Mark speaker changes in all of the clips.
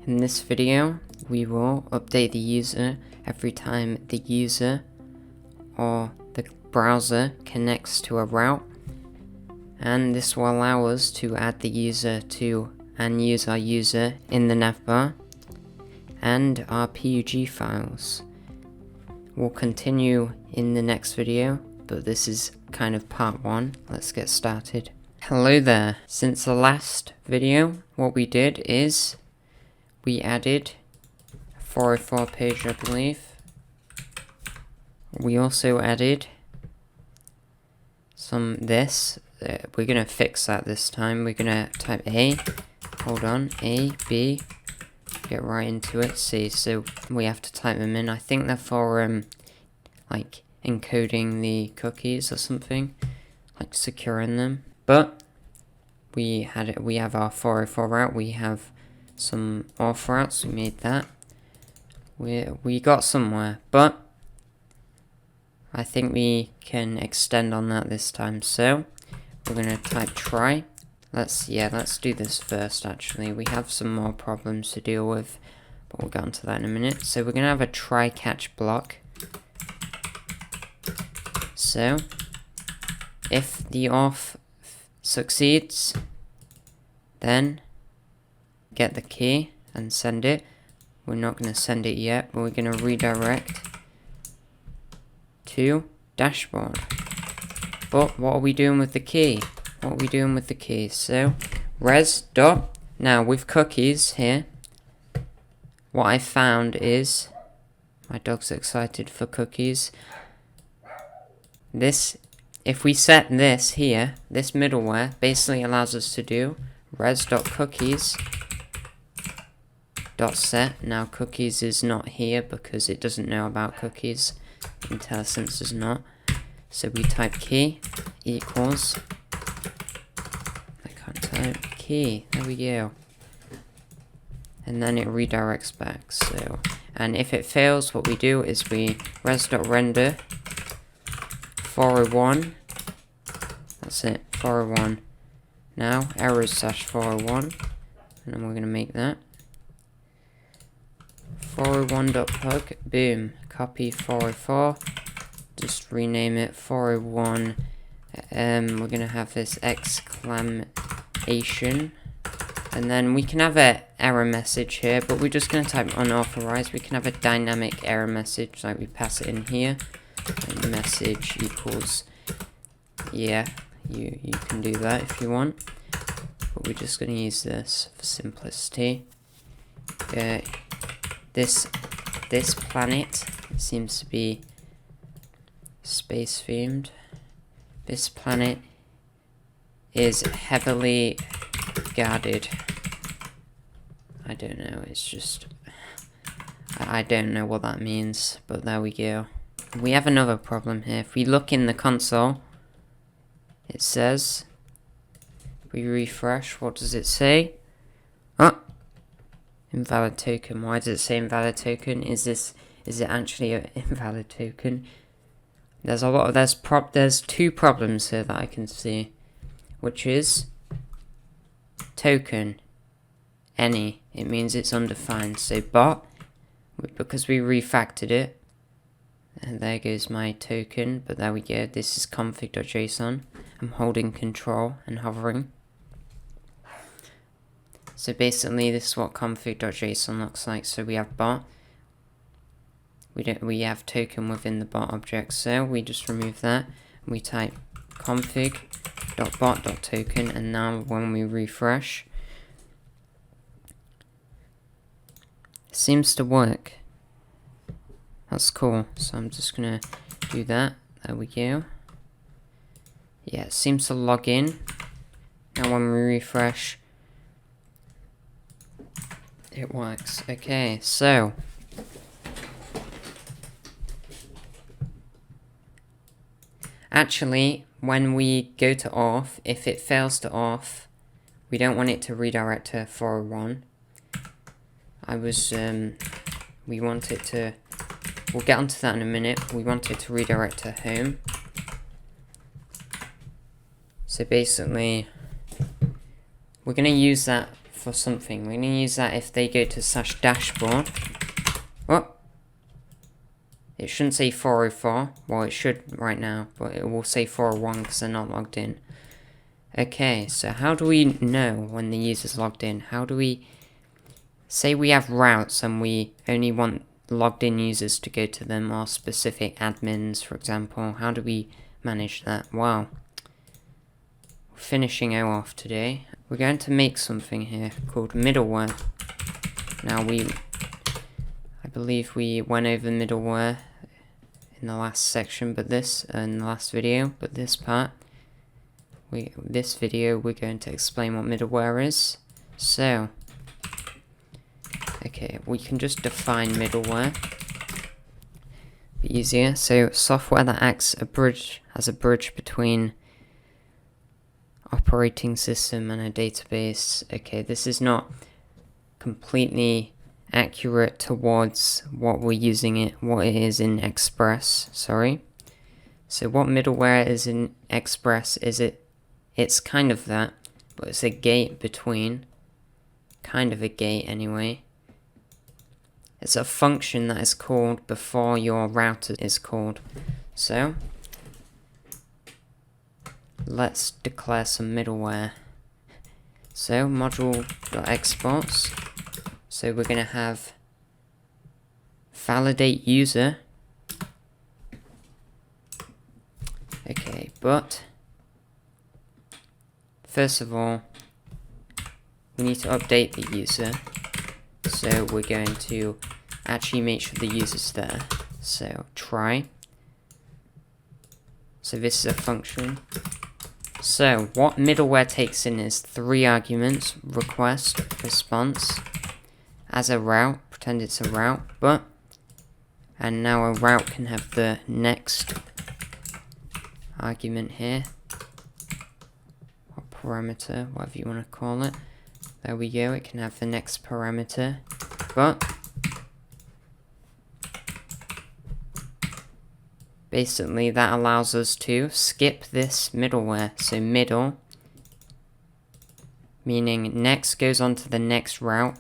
Speaker 1: In this video, we will update the user every time the user or the browser connects to a route, and this will allow us to add the user to and use our user in the navbar and our PUG files. We'll continue in the next video, but this is kind of part 1. Let's get started. Hello there. Since the last video, what we did is we added a 404 page, I believe. We also added this. We're going to fix that this time. We're going to type A, B, get right into it. See, so we have to type them in. I think they're for like encoding the cookies or something, like securing them. But we have our 404 route. We have some auth routes. We made that. We got somewhere, but I think we can extend on that this time. So we're gonna type try. Let's do this first. Actually, we have some more problems to deal with, but we'll get onto that in a minute. So we're gonna have a try catch block. So if the auth succeeds, then get the key and send it. We're not going to send it yet, but we're going to redirect to dashboard. But what are we doing with the key? So res dot. Now with cookies here, what I found is, my dog's excited for cookies. If we set this here, this middleware basically allows us to do res.cookies.set. Now cookies is not here because it doesn't know about cookies. IntelliSense does not. So we type key equals, I can't type key, there we go. And then it redirects back. So, and if it fails, what we do is we res.render 401. That's it, 401. Now errors /401, and then we're gonna make that 401.pug. Boom. Copy 404. Just rename it 401. We're gonna have this exclamation, and then we can have an error message here, but we're just gonna type unauthorized. We can have a dynamic error message, like we pass it in here. And message equals, yeah, you can do that if you want, but we're just going to use this for simplicity. This planet seems to be space themed. This planet is heavily guarded. I don't know, it's just, I don't know what that means, but there we go. We have another problem here. If we look in the console, it says, we refresh, what does it say? Oh, invalid token. Why does it say invalid token? Is it actually an invalid token? There's two problems here that I can see, which is token any. It means it's undefined. So bot, because we refactored it. And there goes my token, but there we go. This is config.json. I'm holding control and hovering. So basically this is what config.json looks like. So we have bot. We have token within the bot object. So we just remove that. We type config.bot.token, and now when we refresh, it seems to work. That's cool. So I'm just gonna do that. There we go. Yeah, it seems to log in. Now when we refresh, it works. Okay, so actually, when we go to auth, if it fails to auth, we don't want it to redirect to 401. We want it to, we'll get onto that in a minute. We want it to redirect to home. So basically, we're going to use that for something. We're going to use that if they go to /dashboard. What? It shouldn't say 404. Well, it should right now, but it will say 401 because they're not logged in. Okay, so how do we know when the user's logged in? How do we... Say we have routes and we only want logged in users to go to them, or specific admins, for example. How do we manage that? Wow. We're finishing Auth today. We're going to make something here called middleware. Now I believe we went over middleware in the last section, but in the last video, but this part, this video we're going to explain what middleware is. So, okay, we can just define middleware. Be easier. So, software that acts as a bridge between operating system and a database. Okay, this is not completely accurate towards what it is in Express, sorry. So what middleware is in Express is it's kind of that, but it's a gate between, kind of a gate anyway. It's a function that is called before your router is called. So let's declare some middleware. So module.exports. So we're going to have validate user. Okay, but first of all, we need to update the user. So we're going to actually make sure the user's there. So try. So this is a function. So what middleware takes in is 3 arguments: request, response, as a route, pretend it's a route, and now a route can have the next argument here, or parameter, whatever you want to call it. There we go, it can have the next parameter, but basically that allows us to skip this middleware. So middle, meaning next goes on to the next route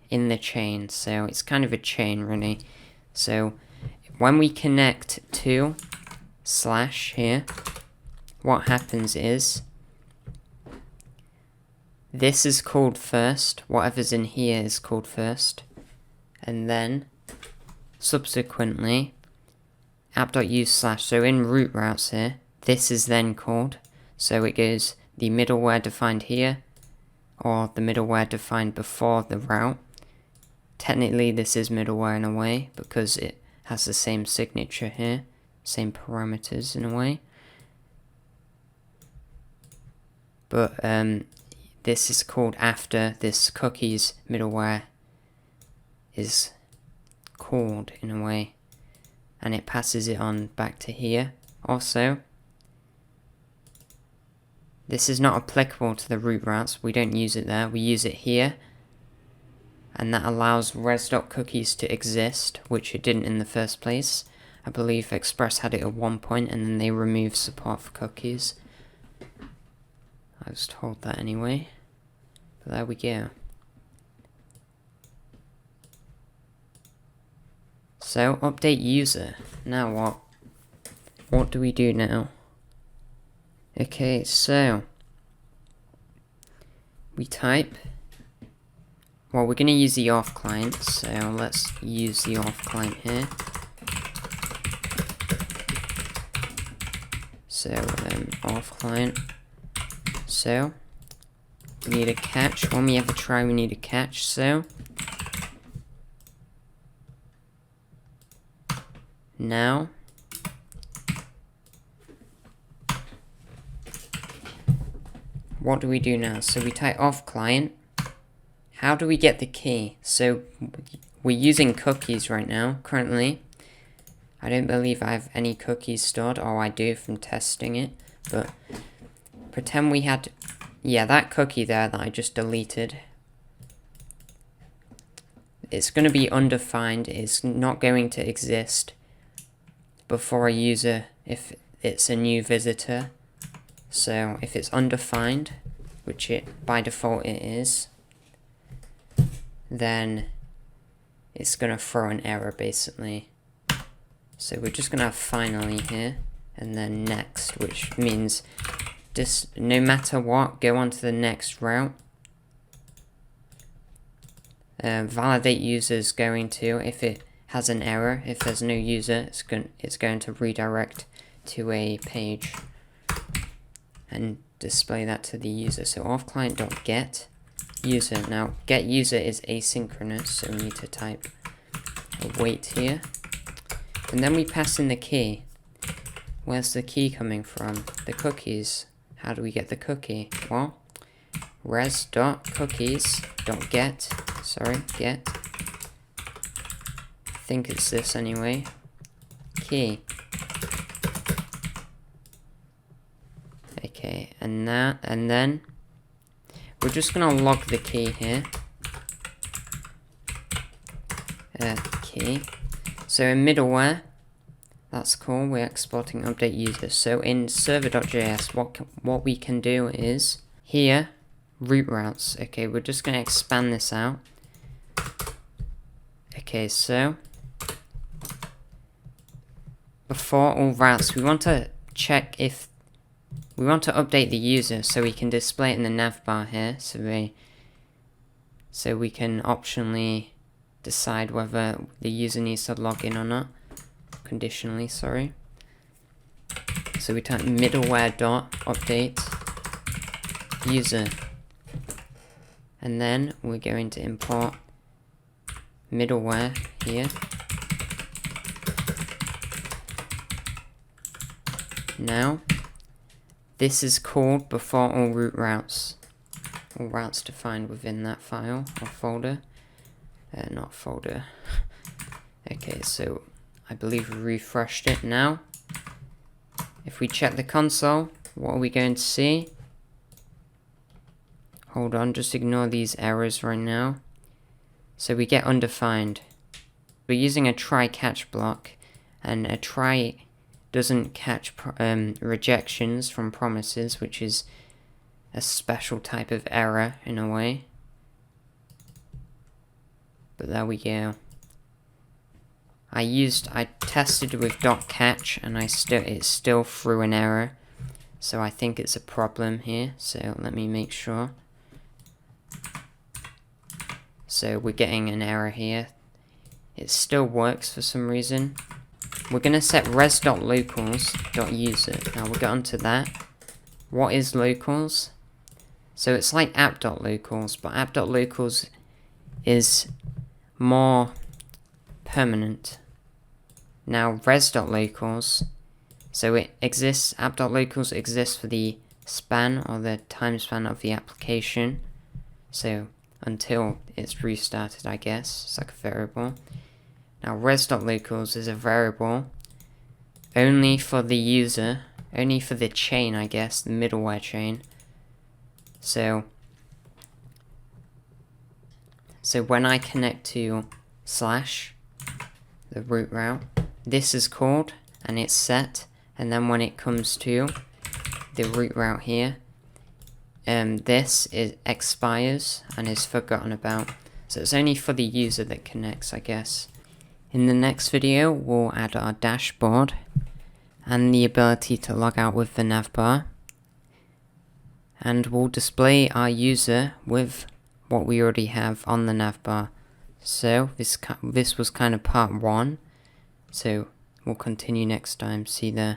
Speaker 1: in the chain. So it's kind of a chain really. So when we connect to / here, what happens is this is called first, whatever's in here is called first, and then subsequently app.use /, so in root routes here, this is then called. So it goes the middleware defined here, or the middleware defined before the route. Technically this is middleware in a way, because it has the same signature here, same parameters in a way. But this is called after this cookies middleware is called in a way, and it passes it on back to here. Also, this is not applicable to the root routes, we don't use it there, we use it here, and that allows res.cookies to exist, which it didn't in the first place. I believe Express had it at one point and then they removed support for cookies. I was told that anyway. But there we go. So, update user. Now what? What do we do now? Okay, so we type. Well, we're going to use the Auth client, so let's use the Auth client here. So, Auth client. So, we need a catch. When we have a try, we need a catch, so now what do we do now? So we type Auth client. How do we get the key? So we're using cookies right now, currently. I don't believe I have any cookies stored. Oh, I do from testing it. But pretend we had, yeah, that cookie there that I just deleted. It's going to be undefined. It's not going to exist before a user if it's a new visitor. So if it's undefined, which it by default it is, then it's going to throw an error basically. So we're just going to have finally here, and then next, which means just no matter what, go on to the next route. Validate user is going to, if it has an error, if there's no user, it's going to redirect to a page and display that to the user. So auth client.get user. Now get user is asynchronous, so we need to type await here, and then we pass in the key. Where's the key coming from? The cookies. How do we get the cookie? Well, res.cookies.get, get. I think it's this anyway. Key. Okay, and then we're just gonna log the key here. Key. So in middleware, that's cool. We're exporting update user. So in server.js, what we can do is here root routes. Okay, we're just gonna expand this out. Okay, so before all routes, we want to check if we want to update the user, so we can display it in the navbar here. So we can optionally decide whether the user needs to log in or not. Conditionally, sorry. So we type middleware.update user, and then we're going to import middleware here. Now this is called before all root routes. All routes defined within that file or folder. Not folder. Okay, so I believe we refreshed it now. If we check the console, what are we going to see? Hold on, just ignore these errors right now. So we get undefined. We're using a try catch block, and a try doesn't catch rejections from promises, which is a special type of error in a way. But there we go. I tested with .catch, and it still threw an error. So I think it's a problem here. So let me make sure. So we're getting an error here. It still works for some reason. We're gonna set res.locals.user. Now we'll get onto that. What is locals? So it's like app.locals, but app.locals is more permanent. Now res.locals, so it exists, app.locals exists for the span or the time span of the application. So until it's restarted, I guess. It's like a variable. Now res.locals is a variable only for the user, only for the chain, I guess, the middleware chain. So when I connect to /, the root route, this is called and it's set, and then when it comes to the root route here, this expires and is forgotten about. So it's only for the user that connects, I guess. In the next video, we'll add our dashboard and the ability to log out with the navbar, and we'll display our user with what we already have on the navbar. So this was kind of part 1, so we'll continue next time. See you there.